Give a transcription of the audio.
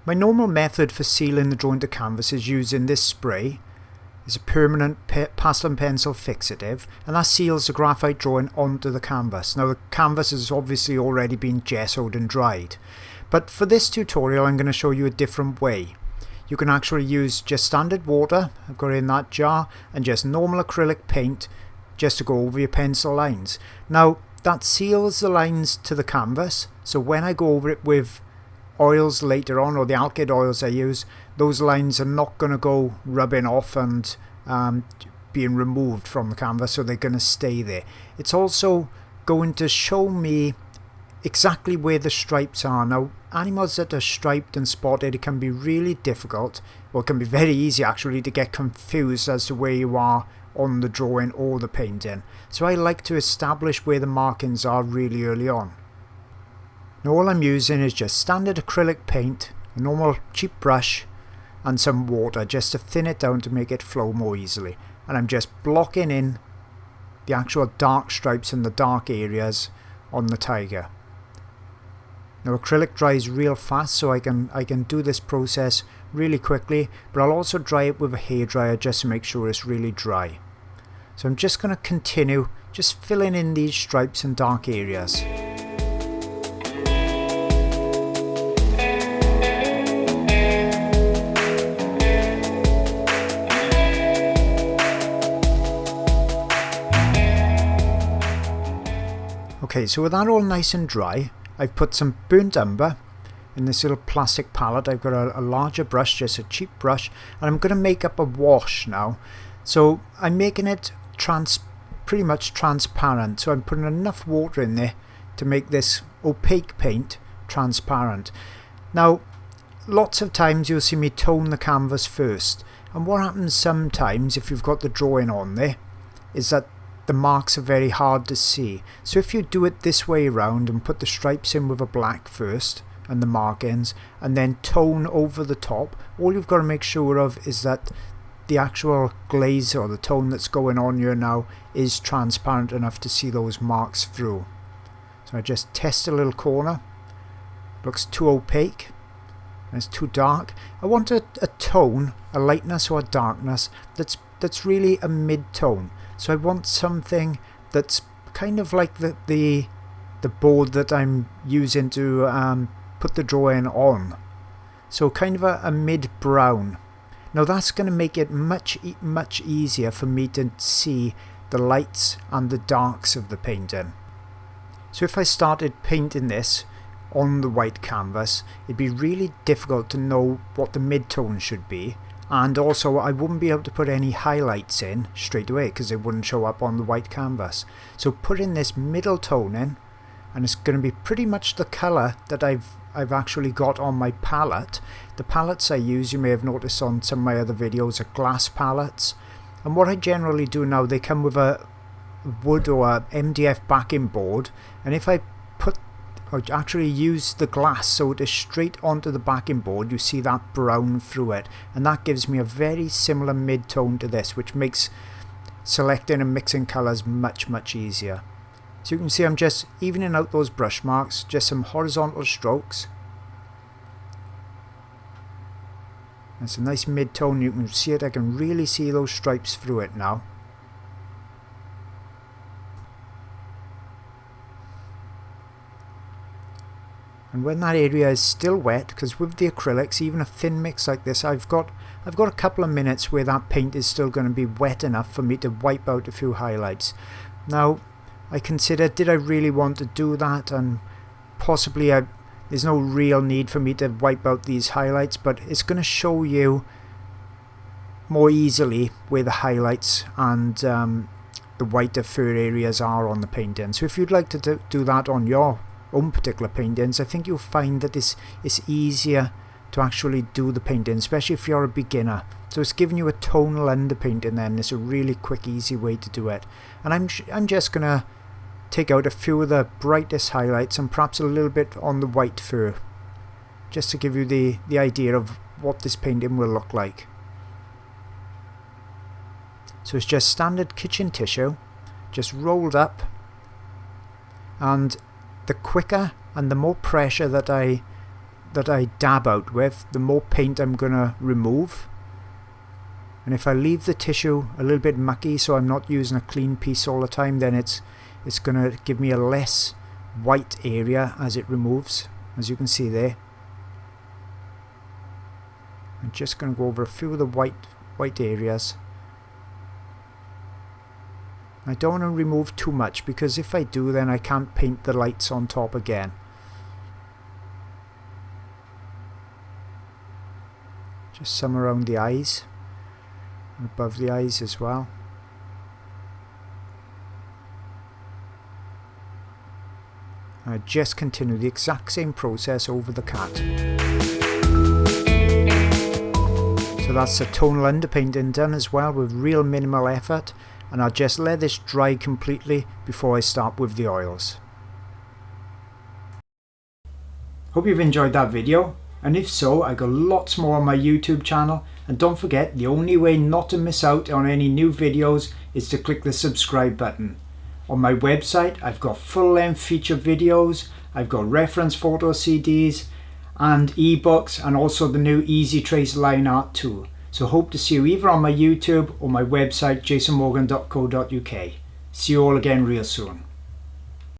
My normal method for sealing the drawing to canvas is using this spray. It's a permanent pastel pencil fixative, and that seals the graphite drawing onto the canvas. Now the canvas has obviously already been gessoed and dried, but for this tutorial I'm going to show you a different way. You can actually use just standard water, I've got it in that jar, and just normal acrylic paint just to go over your pencil lines. Now that seals the lines to the canvas, so when I go over it with oils later on, or the alkyd oils I use, those lines are not going to go rubbing off and being removed from the canvas, so they're going to stay there. It's also going to show me exactly where the stripes are. Now animals that are striped and spotted, it can be really difficult, or it can be very easy actually, to get confused as to where you are on the drawing or the painting. So I like to establish where the markings are really early on. Now all I'm using is just standard acrylic paint, a normal cheap brush and some water just to thin it down to make it flow more easily. And I'm just blocking in the actual dark stripes in the dark areas on the tiger. Now acrylic dries real fast, so I can do this process really quickly, but I'll also dry it with a hairdryer just to make sure it's really dry. So I'm just going to continue just filling in these stripes and dark areas. Okay, so with that all nice and dry, I've put some burnt umber in this little plastic palette. I've got a larger brush, just a cheap brush, and I'm going to make up a wash now. So I'm making it pretty much transparent, so I'm putting enough water in there to make this opaque paint transparent. Now lots of times you'll see me tone the canvas first, and what happens sometimes if you've got the drawing on there is that the marks are very hard to see. So if you do it this way around and put the stripes in with a black first and the markings, and then tone over the top, all you've got to make sure of is that the actual glaze or the tone that's going on here now is transparent enough to see those marks through. So I just test a little corner. Looks too opaque and it's too dark. I want a tone, a lightness or a darkness that's really a mid-tone. So I want something that's kind of like the board that I'm using to put the drawing on. So kind of a mid-brown. Now that's going to make it much easier for me to see the lights and the darks of the painting. So if I started painting this on the white canvas, it'd be really difficult to know what the mid-tone should be. And also I wouldn't be able to put any highlights in straight away because they wouldn't show up on the white canvas. So putting this middle tone in, and it's going to be pretty much the colour that I've actually got on my palette. The palettes I use, you may have noticed on some of my other videos, are glass palettes. And what I generally do now, they come with a wood or a MDF backing board, and if I actually use the glass so it is straight onto the backing board, you see that brown through it, and that gives me a very similar mid-tone to this, which makes selecting and mixing colours much easier. So you can see I'm just evening out those brush marks, just some horizontal strokes. It's a nice mid-tone, you can see it, I can really see those stripes through it now. And when that area is still wet, because with the acrylics, even a thin mix like this, I've got a couple of minutes where that paint is still going to be wet enough for me to wipe out a few highlights. Now I consider, did I really want to do that? And possibly there's no real need for me to wipe out these highlights, but it's going to show you more easily where the highlights and the whiter fur areas are on the painting. So if you'd like to do that on your own particular paintings, I think you'll find that it's easier to actually do the painting, especially if you're a beginner. So it's giving you a tonal underpainting then. It's a really quick, easy way to do it. And I'm just going to take out a few of the brightest highlights and perhaps a little bit on the white fur, just to give you the idea of what this painting will look like. So it's just standard kitchen tissue, just rolled up, and the quicker and the more pressure that I that I dab out with, the more paint I'm going to remove. And if I leave the tissue a little bit mucky, so I'm not using a clean piece all the time, then it's going to give me a less white area as it removes, as you can see there. I'm just going to go over a few of the white areas. I don't want to remove too much, because if I do, then I can't paint the lights on top again. Just some around the eyes and above the eyes as well. I just continue the exact same process over the cat. So that's the tonal underpainting done as well, with real minimal effort, and I'll just let this dry completely before I start with the oils. Hope you've enjoyed that video, and if so, I got lots more on my YouTube channel, and don't forget, the only way not to miss out on any new videos is to click the subscribe button. On my website, I've got full-length feature videos, I've got reference photo CDs and ebooks, and also the new Easy Trace line art tool. So hope to see you either on my YouTube or my website jasonmorgan.co.uk. See you all again real soon.